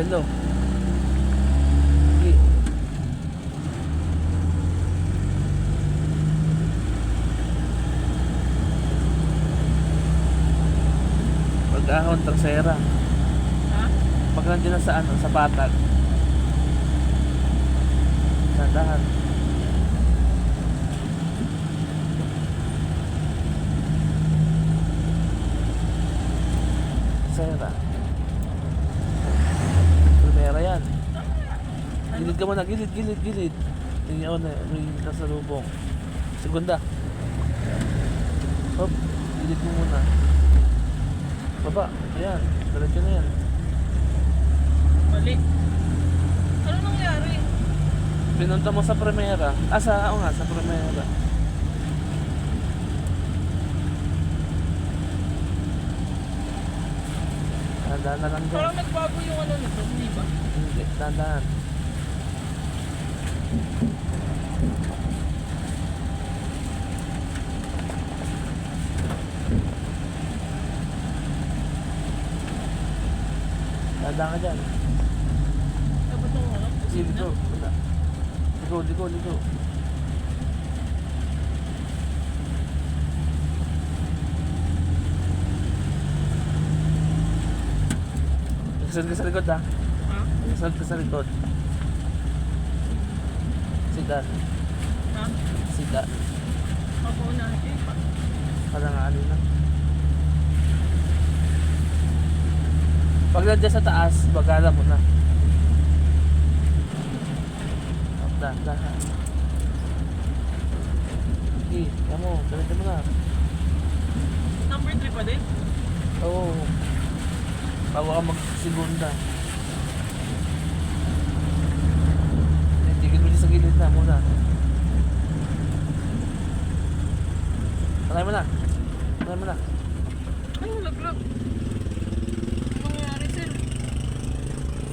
Relo. Sige. Pag-ahon, trasera. Ha? Pag nandiyan na sa ano, sa patag. Sandahan. Trasera. Primera yan. Gilid ka muna, gilid, gilid, gilid. Tingnan mo na, may nasa lubong. Segunda. Hop, gilid mo muna. Baba, ayan, diretso na yan. Mali. Ano nangyari? Pinunta mo sa Primera. Oo nga, sa Primera. Tandaan na lang dyan. Parang nagbago yung ano nito, di ba? Hindi, tandaan. Tandaan ka dyan. Dapat yung ano? Sige, ligo. Wala. Ligo, ligo, ligo. Nagkasunod ka sa likod ha. Ha? Nagkasunod ka sa likod. Sidan. Ha? Sidan. Ako na. Eh, Palangali na. Pag nandiyan sa taas, bagala mo na. Dahan. Sige, kaya mo, ganito mo na. number 3 pa din? Oo. Bago ka mag-segunda. Tigil mo dyan sa gilid na muna. Patay mo na. Patay mo na. Ay, nalaglag.